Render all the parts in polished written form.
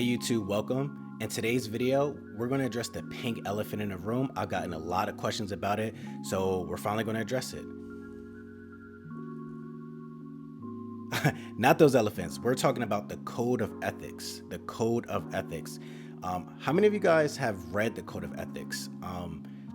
Hey YouTube, welcome. In today's video, we're going to address the pink elephant in the room. I've gotten a lot of questions about it, so we're finally going to address it. Not those elephants. We're talking about the code of ethics. The code of ethics. How many of you guys have read the code of ethics?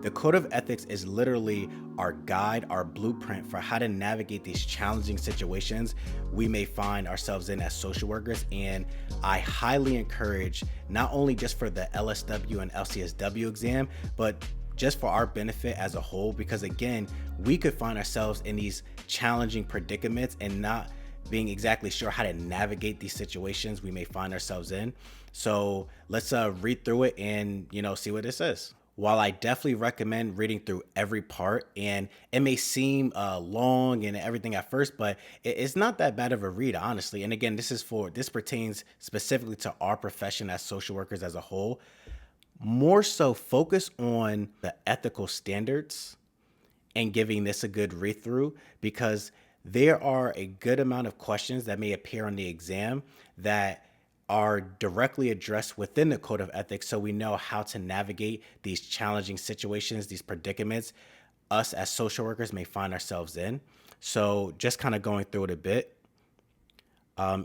The code of ethics is literally our guide, our blueprint for how to navigate these challenging situations we may find ourselves in as social workers. And I highly encourage, not only just for the LSW and LCSW exam, but just for our benefit as a whole, because again, we could find ourselves in these challenging predicaments and not being exactly sure how to navigate these situations we may find ourselves in. So let's read through it and see what it says. While I definitely recommend reading through every part, and it may seem long and everything at first, but it's not that bad of a read, honestly. And again, this pertains specifically to our profession as social workers as a whole. More so focus on the ethical standards and giving this a good read through, because there are a good amount of questions that may appear on the exam that are directly addressed within the code of ethics, so we know how to navigate these challenging situations, these predicaments us as social workers may find ourselves in. So just kind of going through it a bit.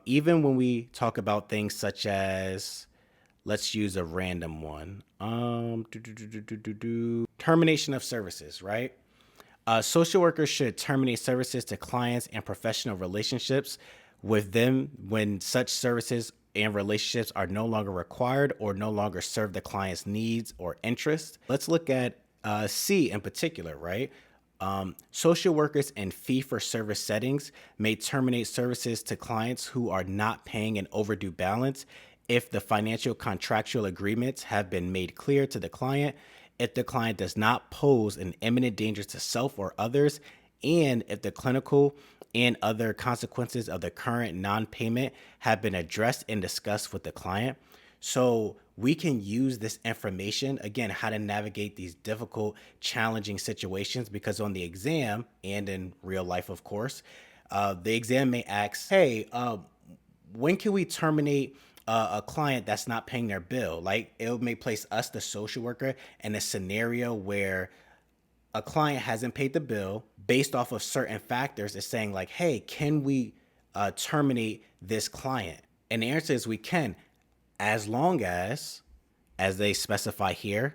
Even when we talk about things such as, let's use a random one, termination of services, right? Social workers should terminate services to clients and professional relationships with them when such services and relationships are no longer required or no longer serve the client's needs or interests. Let's look at C in particular, right? Social workers in fee-for-service settings may terminate services to clients who are not paying an overdue balance if the financial contractual agreements have been made clear to the client, if the client does not pose an imminent danger to self or others, and if the clinical and other consequences of the current non-payment have been addressed and discussed with the client. So we can use this information, again, how to navigate these difficult, challenging situations, because on the exam and in real life, of course, the exam may ask, hey, when can we terminate a client that's not paying their bill? Like, it may place us, the social worker, in a scenario where a client hasn't paid the bill based off of certain factors. Is saying like, hey, can we terminate this client? And the answer is we can, as long as they specify here,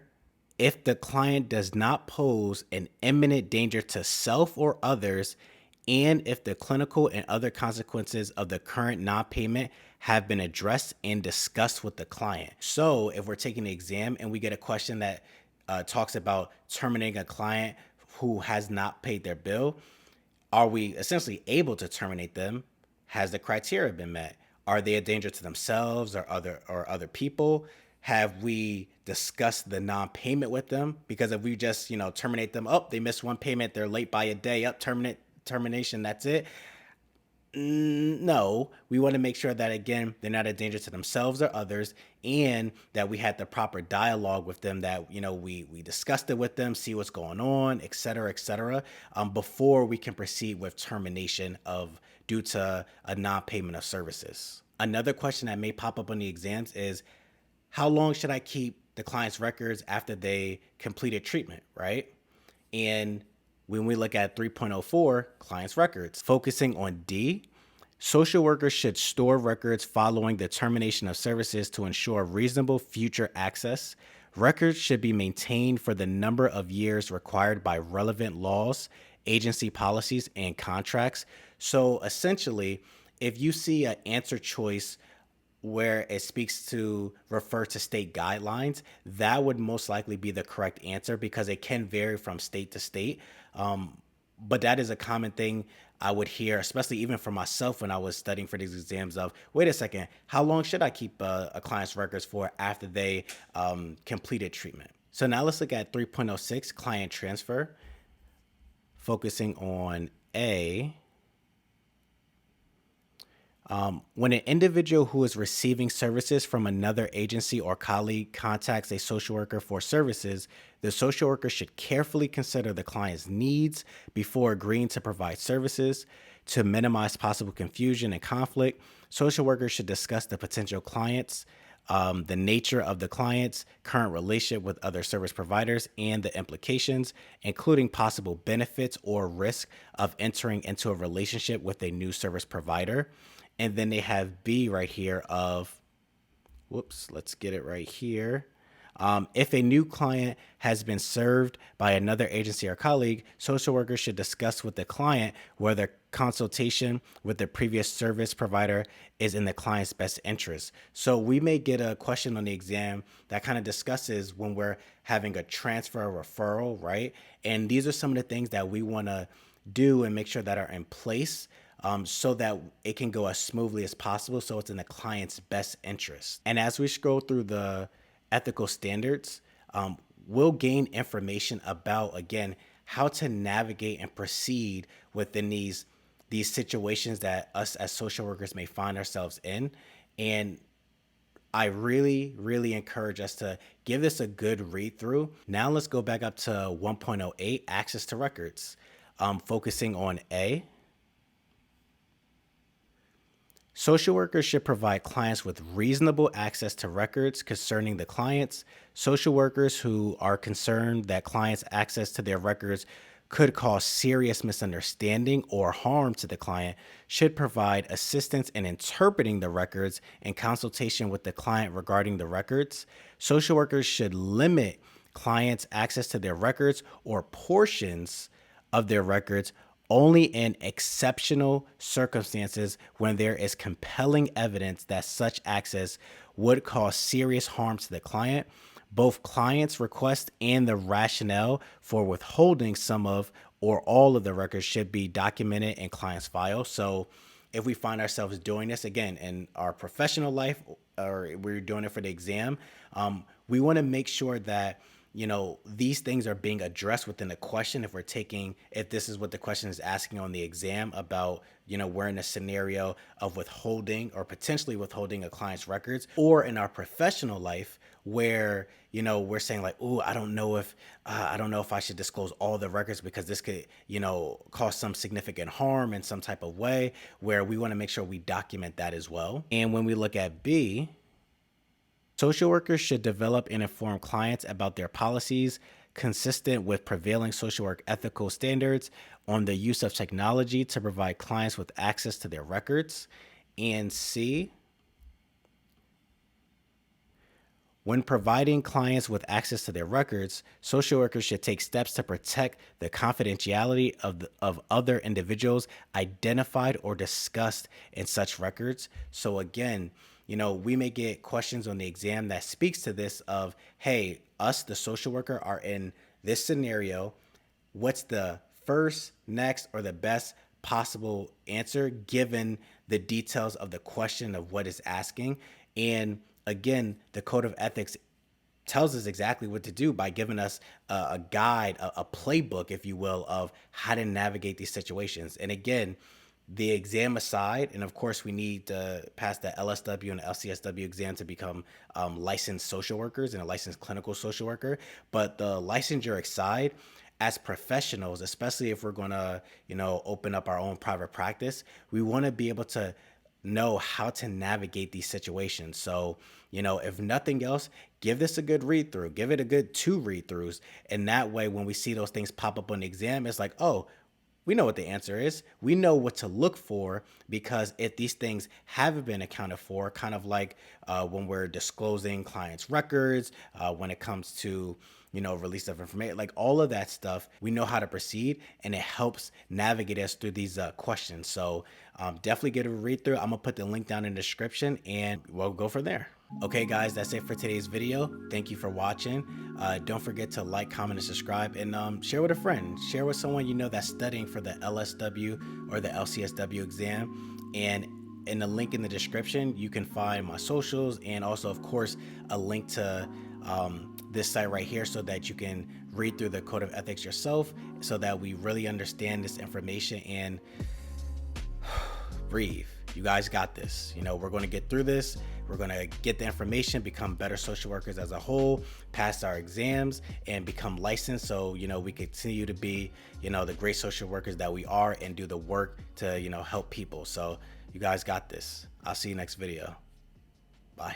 if the client does not pose an imminent danger to self or others, and if the clinical and other consequences of the current non-payment have been addressed and discussed with the client. So if we're taking the exam and we get a question that talks about terminating a client who has not paid their bill, are we essentially able to terminate them? Has the criteria been met? Are they a danger to themselves or other people? Have we discussed the non-payment with them? Because if we just terminate them, oh, they missed one payment, they're late by a day, up, termination, that's it. No, we want to make sure that, again, they're not a danger to themselves or others, and that we had the proper dialogue with them, that we discussed it with them, see what's going on, et cetera, before we can proceed with termination of due to a non-payment of services. Another question that may pop up on the exams is, how long should I keep the client's records after they completed treatment, right? And when we look at 3.04, client's records, focusing on D, social workers should store records following the termination of services to ensure reasonable future access. Records should be maintained for the number of years required by relevant laws, agency policies, and contracts. So essentially, if you see an answer choice where it speaks to refer to state guidelines, that would most likely be the correct answer, because it can vary from state to state. But that is a common thing I would hear, especially even for myself when I was studying for these exams, of, wait a second, how long should I keep a client's records for after they completed treatment? So now let's look at 3.06, client transfer, focusing on A. When an individual who is receiving services from another agency or colleague contacts a social worker for services, the social worker should carefully consider the client's needs before agreeing to provide services. To minimize possible confusion and conflict, social workers should discuss the potential client's the nature of the client's current relationship with other service providers and the implications, including possible benefits or risk of entering into a relationship with a new service provider. And then they have B right here of, whoops, let's get it right here. If a new client has been served by another agency or colleague, social workers should discuss with the client whether consultation with the previous service provider is in the client's best interest. So we may get a question on the exam that kind of discusses when we're having a transfer or referral, right? And these are some of the things that we want to do and make sure that are in place, so that it can go as smoothly as possible, so it's in the client's best interest. And as we scroll through the ethical standards, we'll gain information about, again, how to navigate and proceed within these situations that us as social workers may find ourselves in. And I really, really encourage us to give this a good read through. Now let's go back up to 1.08, access to records, focusing on A. Social workers should provide clients with reasonable access to records concerning the clients. Social workers who are concerned that clients' access to their records could cause serious misunderstanding or harm to the client should provide assistance in interpreting the records and consultation with the client regarding the records. Social workers should limit clients' access to their records or portions of their records only in exceptional circumstances when there is compelling evidence that such access would cause serious harm to the client. Both client's request and the rationale for withholding some of or all of the records should be documented in client's file. So if we find ourselves doing this again in our professional life, or we're doing it for the exam, we want to make sure that these things are being addressed within the question. If this is what the question is asking on the exam about, we're in a scenario of withholding or potentially withholding a client's records, or in our professional life where, we're saying like, oh, I don't know if I should disclose all the records because this could, cause some significant harm in some type of way, where we want to make sure we document that as well. And when we look at B, social workers should develop and inform clients about their policies consistent with prevailing social work ethical standards on the use of technology to provide clients with access to their records. And C, when providing clients with access to their records, social workers should take steps to protect the confidentiality of other individuals identified or discussed in such records. So again, we may get questions on the exam that speaks to this of, hey, us, the social worker, are in this scenario. What's the first, next, or the best possible answer given the details of the question of what it's asking? And again, the Code of Ethics tells us exactly what to do by giving us a guide, a playbook, if you will, of how to navigate these situations. And again, the exam aside, and of course we need to pass the LSW and the LCSW exam to become licensed social workers and a licensed clinical social worker. But the licensure aside, as professionals, especially if we're going to, open up our own private practice, we want to be able to know how to navigate these situations. So, if nothing else, give this a good read through, give it a good 2 read throughs. And that way, when we see those things pop up on the exam, it's like, oh, we know what the answer is. We know what to look for, because if these things haven't been accounted for, kind of like when we're disclosing clients' records, when it comes to, release of information, like all of that stuff, we know how to proceed, and it helps navigate us through these questions. So definitely get a read through. I'm gonna put the link down in the description and we'll go from there. Okay, guys, that's it for today's video. Thank you for watching. Don't forget to like, comment, and subscribe, and share with a friend. Share with someone that's studying for the LSW or the LCSW exam. And in the link in the description, you can find my socials, and also, of course, a link to this site right here, so that you can read through the Code of Ethics yourself, so that we really understand this information and breathe. You guys got this. We're going to get through this. We're going to get the information, become better social workers as a whole, pass our exams, and become licensed, so we continue to be the great social workers that we are, and do the work to help people. So you guys got this. I'll see you next video. Bye.